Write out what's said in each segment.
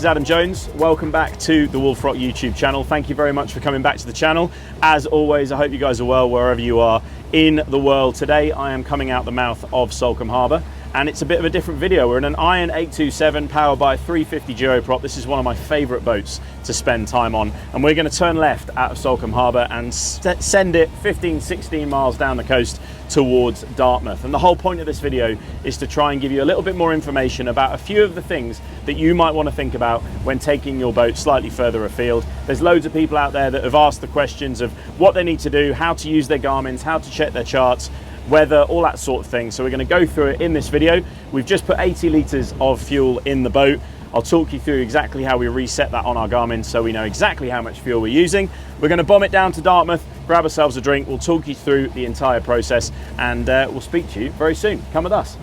is Adam Jones. Welcome back to the Wolf Rock YouTube channel. Thank you very much for coming back to the channel. As always, I hope you guys are well wherever you are in the world. Today I am coming out the mouth of Salcombe Harbour, and it's a bit of a different video. We're in an Iron 827 powered by a 350 gyroprop. This is one of my favourite boats to spend time on, and we're going to turn left out of Salcombe Harbour and send it 15-16 miles down the coast towards Dartmouth. And the whole point of this video is to try and give you a little bit more information about a few of the things that you might want to think about when taking your boat slightly further afield. There's loads of people out there that have asked the questions of what they need to do, how to use their Garmins, how to check their charts, weather, all that sort of thing. So we're going to go through it in this video. We've just put 80 litres of fuel in the boat. I'll talk you through exactly how we reset that on our Garmin so we know exactly how much fuel we're using. We're going to bomb it down to Dartmouth, grab ourselves a drink. We'll talk you through the entire process, and we'll speak to you very soon. Come with us.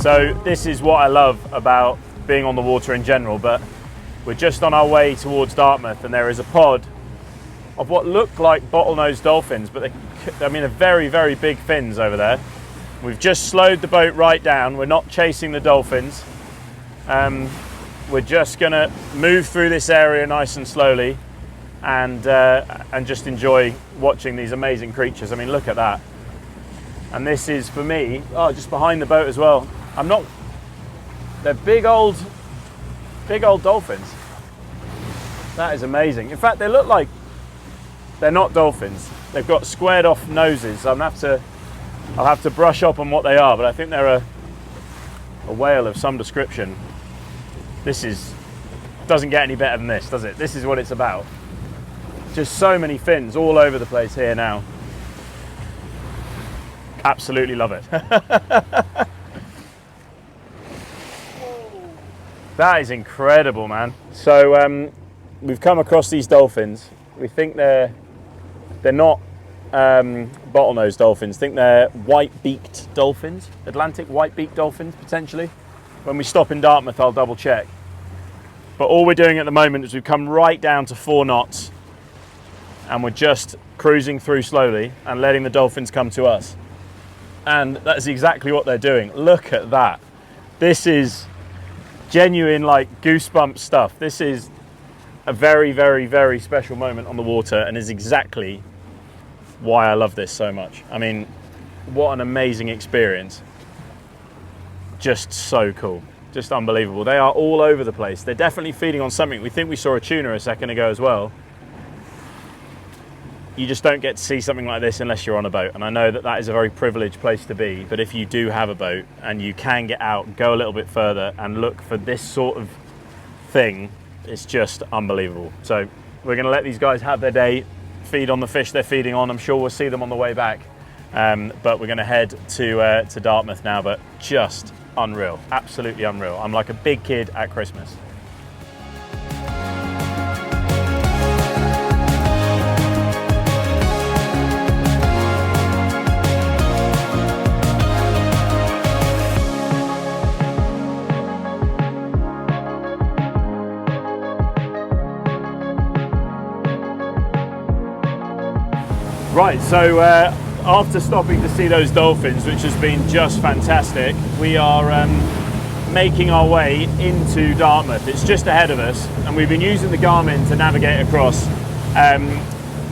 So this is what I love about being on the water in general, but we're just on our way towards Dartmouth, and there is a pod of what look like bottlenose dolphins, but they're very, very big fins over there. We've just slowed the boat right down. We're not chasing the dolphins. We're just gonna move through this area nice and slowly and just enjoy watching these amazing creatures. I mean, look at that. And this is, for me, just behind the boat as well. They're big old dolphins. That is amazing. In fact, they look like they're not dolphins. They've got squared off noses. I'll have to brush up on what they are, but I think they're a whale of some description. Doesn't get any better than this, does it? This is what it's about. Just so many fins all over the place here now. Absolutely love it. That is incredible, man. So we've come across these dolphins. We think they're not bottlenose dolphins. I think they're white-beaked dolphins, Atlantic white-beaked dolphins, potentially. When we stop in Dartmouth, I'll double check. But all we're doing at the moment is we've come right down to 4 knots, and we're just cruising through slowly and letting the dolphins come to us. And that's exactly what they're doing. Look at that. This is genuine, like, goosebump stuff. This is a very, very, very special moment on the water, and is exactly why I love this so much. I mean, what an amazing experience. Just so cool. Just unbelievable. They are all over the place. They're definitely feeding on something. We think we saw a tuna a second ago as well. You just don't get to see something like this unless you're on a boat. And I know that that is a very privileged place to be, but if you do have a boat and you can get out, go a little bit further and look for this sort of thing, it's just unbelievable. So we're gonna let these guys have their day, feed on the fish they're feeding on. I'm sure we'll see them on the way back. But we're gonna head to Dartmouth now, but just unreal, absolutely unreal. I'm like a big kid at Christmas. Right, so after stopping to see those dolphins, which has been just fantastic, we are making our way into Dartmouth. It's just ahead of us, and we've been using the Garmin to navigate across,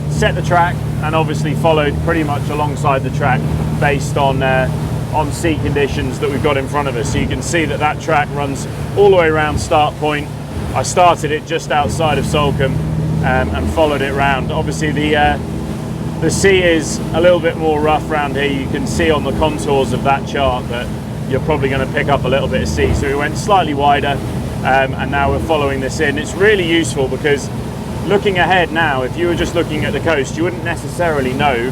set the track, and obviously followed pretty much alongside the track based on sea conditions that we've got in front of us. So you can see that that track runs all the way around Start Point. I started it just outside of Salcombe and followed it round. Obviously the sea is a little bit more rough around here. You can see on the contours of that chart that you're probably going to pick up a little bit of sea. So we went slightly wider and now we're following this in. It's really useful because looking ahead now, if you were just looking at the coast, you wouldn't necessarily know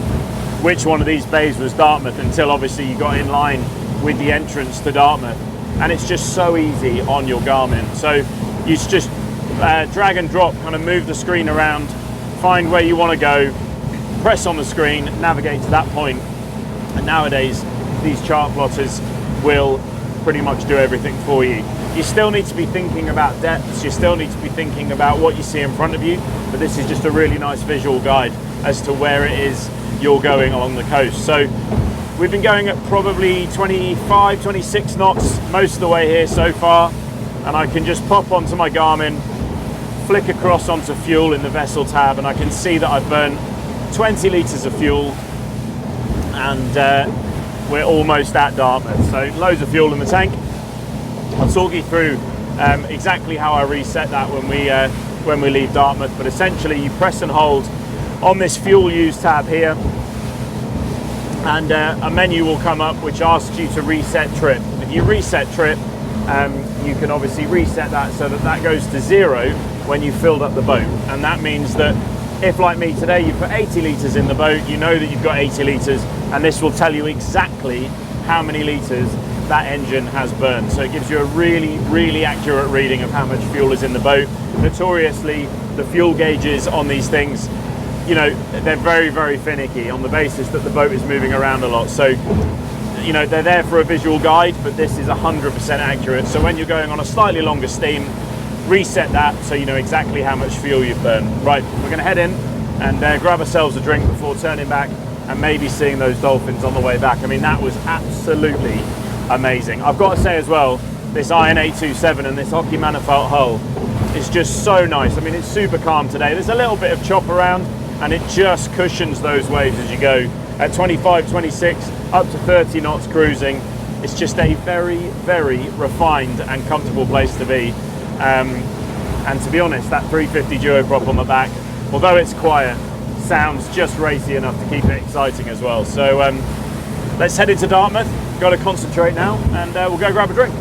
which one of these bays was Dartmouth until obviously you got in line with the entrance to Dartmouth. And it's just so easy on your Garmin. So you just drag and drop, kind of move the screen around, find where you want to go, press on the screen, navigate to that point. And nowadays, these chart plotters will pretty much do everything for you. You still need to be thinking about depths, you still need to be thinking about what you see in front of you, but this is just a really nice visual guide as to where it is you're going along the coast. So we've been going at probably 25, 26 knots most of the way here so far, and I can just pop onto my Garmin, flick across onto fuel in the vessel tab, and I can see that I've burned 20 litres of fuel, and we're almost at Dartmouth. So loads of fuel in the tank. I'll talk you through exactly how I reset that when we leave Dartmouth, but essentially you press and hold on this fuel use tab here, and a menu will come up which asks you to reset trip. If you reset trip, you can obviously reset that so that that goes to 0 when you filled up the boat, and that means that if, like me today, you put 80 litres in the boat, you know that you've got 80 litres, and this will tell you exactly how many litres that engine has burned. So it gives you a really, really accurate reading of how much fuel is in the boat. Notoriously, the fuel gauges on these things, you know, they're very, very finicky on the basis that the boat is moving around a lot. So, you know, they're there for a visual guide, but this is 100% accurate. So when you're going on a slightly longer steam, reset that so you know exactly how much fuel you've burned. Right, we're going to head in and grab ourselves a drink before turning back and maybe seeing those dolphins on the way back. I mean, that was absolutely amazing. I've got to say as well, this Iron 827 and this hockey manifold hull is just so nice. I mean, it's super calm today. There's a little bit of chop around and it just cushions those waves as you go. At 25, 26, up to 30 knots cruising, it's just a very, very refined and comfortable place to be. And to be honest, that 350 duoprop on the back, although it's quiet, sounds just racy enough to keep it exciting as well. So let's head into Dartmouth. Got to concentrate now, and we'll go grab a drink.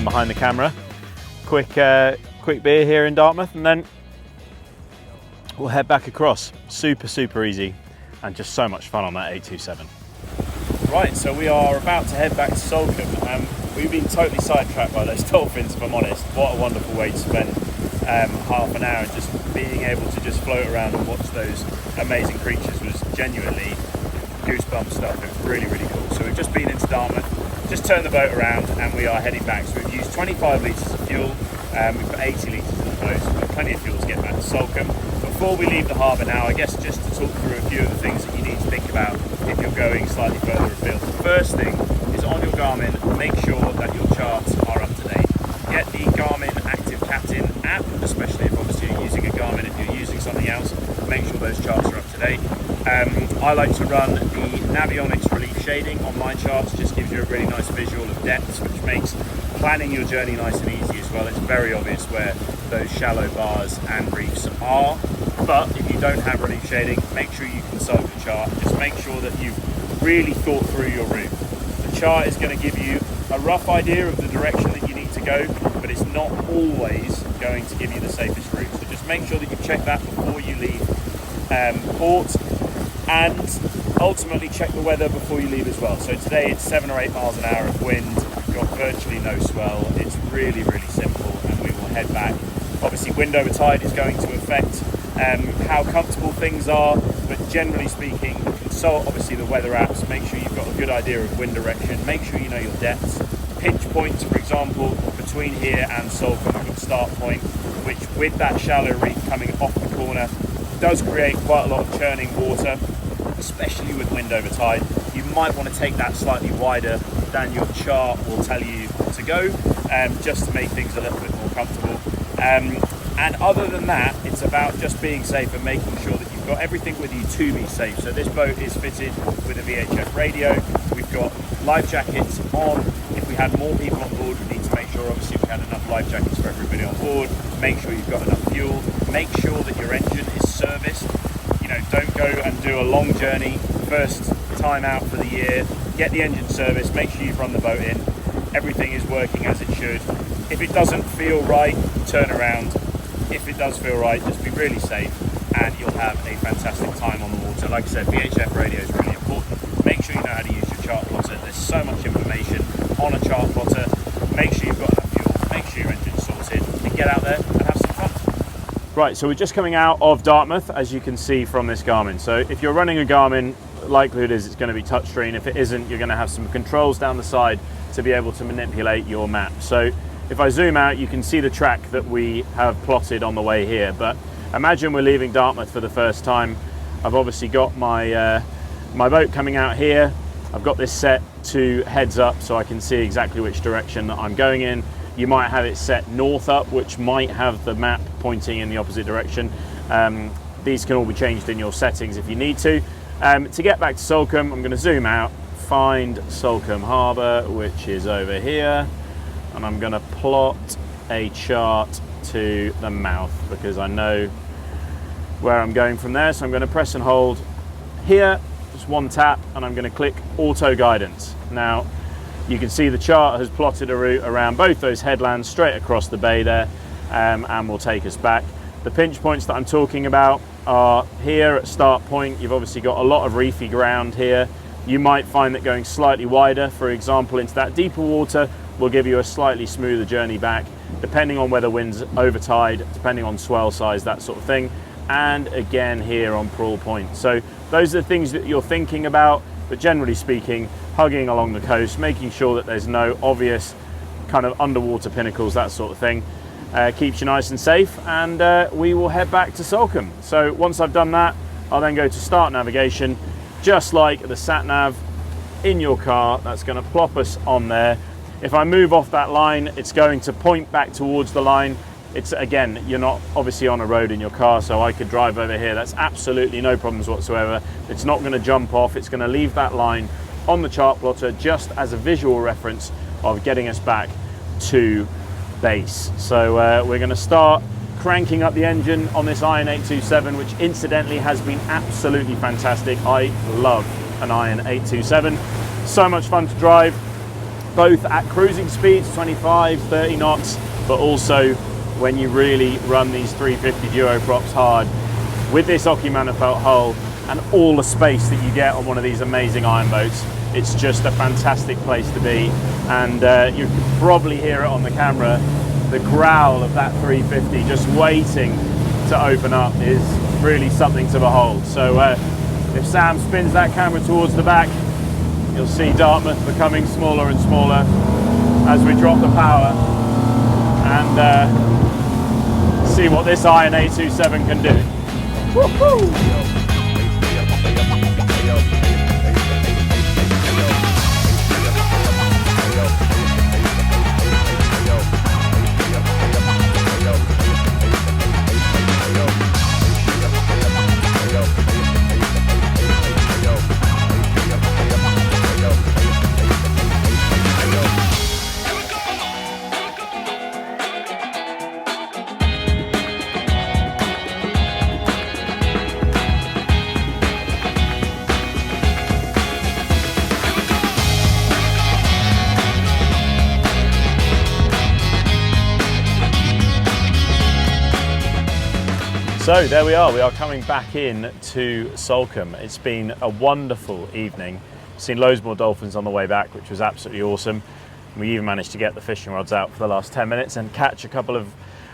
Behind the camera, quick beer here in Dartmouth, and then we'll head back across. Super easy and just so much fun on that 827. Right, so we are about to head back to Salcombe. We've been totally sidetracked by those dolphins, if I'm honest. What a wonderful way to spend half an hour just being able to just float around and watch those amazing creatures. Was genuinely goosebump stuff. It was really cool. So we've just been into Dartmouth, just turned the boat around, and we are heading back. So we've used 25 litres of fuel, we've got 80 litres in the boat, so we've got plenty of fuel to get back to Salcombe. Before we leave the harbour now, I guess just to talk through a few of the things that you need to think about if you're going slightly further afield. The first thing is on your Garmin, make sure that your charts are up to date. Get the Garmin Active Captain app, especially if obviously you're using a Garmin. If you're using something else, make sure those charts are up to date. I like to run the Navionics relief shading on my charts. Just gives you a really nice visual of depths, which makes planning your journey nice and easy as well. It's very obvious where those shallow bars and reefs are. But if you don't have relief shading, make sure you consult the chart. Just make sure that you've really thought through your route. The chart is going to give you a rough idea of the direction that you need to go, but it's not always going to give you the safest route. So just make sure that you check that before you leave port, and ultimately check the weather before you leave as well. So today it's 7 or 8 miles an hour of wind, got virtually no swell. It's really simple, and we will head back. Obviously wind over tide is going to affect how comfortable things are, but generally speaking, consult obviously the weather apps, make sure you've got a good idea of wind direction, make sure you know your depths. Pinch points, for example, between here and Salcombe, we've got start point, which with that shallow reef coming off the corner does create quite a lot of churning water, especially with wind over tide. You might want to take that slightly wider than your chart will tell you to go, just to make things a little bit more comfortable. And other than that, it's about just being safe and making sure that you've got everything with you to be safe. So this boat is fitted with a VHF radio. We've got life jackets on. If we had more people on board, we need to make sure obviously we had enough life jackets for everybody on board. Make sure you've got enough fuel. Make sure that your engine is serviced. You know, don't go and do a long journey first time out for the year. Get the engine serviced. Make sure you've run the boat in. Everything is working as it should. If it doesn't feel right, turn around. If it does feel right, just be really safe and you'll have a fantastic time on the water. Like I said, VHF radio is really important. Make sure you know how to use your chart plotter. There's so much information on a chart plotter. Make sure you've got enough fuel, make sure your engine's sorted, and get out there and have some fun. Right, so we're just coming out of Dartmouth, as you can see from this Garmin. So if you're running a Garmin, likelihood is it's going to be touchscreen. If it isn't, you're going to have some controls down the side to be able to manipulate your map. So if I zoom out, you can see the track that we have plotted on the way here. But imagine we're leaving Dartmouth for the first time. I've obviously got my my boat coming out here. I've got this set to heads up so I can see exactly which direction that I'm going in. You might have it set north up, which might have the map pointing in the opposite direction. These can all be changed in your settings if you need to. To get back to Salcombe, I'm going to zoom out, find Salcombe Harbour, which is over here. And I'm going to plot a chart to the mouth because I know where I'm going from there. So I'm going to press and hold here, just one tap, and I'm going to click auto guidance. Now you can see the chart has plotted a route around both those headlands straight across the bay there, and will take us back. The pinch points that I'm talking about are here at start point. You've obviously got a lot of reefy ground here. You might find that going slightly wider, for example, into that deeper water, will give you a slightly smoother journey back, depending on whether wind's over tide, depending on swell size, that sort of thing. And again here on Prawl Point. So those are the things that you're thinking about, but generally speaking, hugging along the coast, making sure that there's no obvious kind of underwater pinnacles, that sort of thing, keeps you nice and safe. And we will head back to Salcombe. So once I've done that, I'll then go to start navigation, just like the sat nav in your car. That's going to plop us on there. If I move off that line, it's going to point back towards the line. It's, again, you're not obviously on a road in your car, so I could drive over here. That's absolutely no problems whatsoever. It's not going to jump off. It's going to leave that line on the chart plotter just as a visual reference of getting us back to base. So we're going to start cranking up the engine on this Iron 827, which incidentally has been absolutely fantastic. I love an Iron 827. So much fun to drive, both at cruising speeds, 25, 30 knots, but also when you really run these 350 duo props hard with this Oki manifold hull and all the space that you get on one of these amazing iron boats. It's just a fantastic place to be, and you can probably hear it on the camera. The growl of that 350 just waiting to open up is really something to behold. So if Sam spins that camera towards the back, you'll see Dartmouth becoming smaller and smaller as we drop the power and see what this Iron 827 can do. Woohoo! So there we are coming back in to Salcombe. It's been a wonderful evening. Seen loads more dolphins on the way back, which was absolutely awesome. We even managed to get the fishing rods out for the last 10 minutes and catch a couple of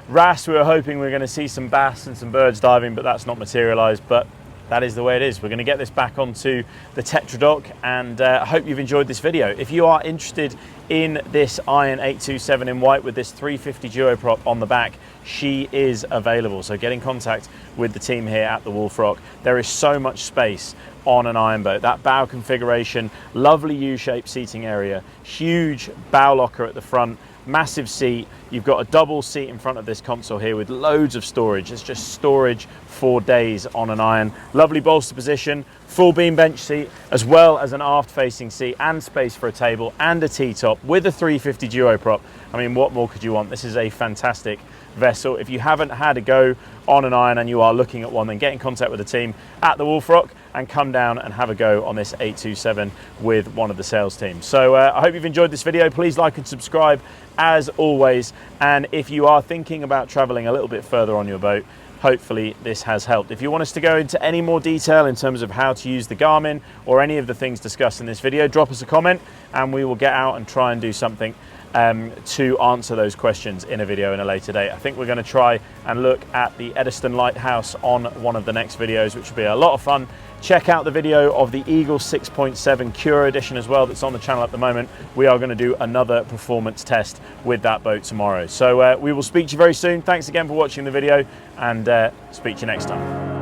wrasse. We were hoping we were going to see some bass and some birds diving, but that's not materialised. But that is the way it is. We're going to get this back onto the Tetradock, and I hope you've enjoyed this video. If you are interested in this Iron 827 in white with this 350 duo prop on the back, she is available. So get in contact with the team here at the Wolf Rock. There is so much space on an iron boat. That bow configuration, lovely U-shaped seating area, huge bow locker at the front, massive seat. You've got a double seat in front of this console here with loads of storage. It's just storage for days on an iron. Lovely bolster position, full beam bench seat, as well as an aft facing seat and space for a table and a T-top with a 350 duo prop. I mean, what more could you want? This is a fantastic vessel. If you haven't had a go on an iron and you are looking at one, then get in contact with the team at the Wolf Rock and come down and have a go on this 827 with one of the sales teams. So I hope you've enjoyed this video. Please like and subscribe as always. And if you are thinking about traveling a little bit further on your boat, hopefully this has helped. If you want us to go into any more detail in terms of how to use the Garmin or any of the things discussed in this video, drop us a comment and we will get out and try and do something to answer those questions in a video in a later date. I think we're going to try and look at the Eddystone Lighthouse on one of the next videos, which will be a lot of fun. Check out the video of the Eagle 6.7 Cure Edition as well that's on the channel at the moment. We are going to do another performance test with that boat tomorrow. So we will speak to you very soon. Thanks again for watching the video and speak to you next time.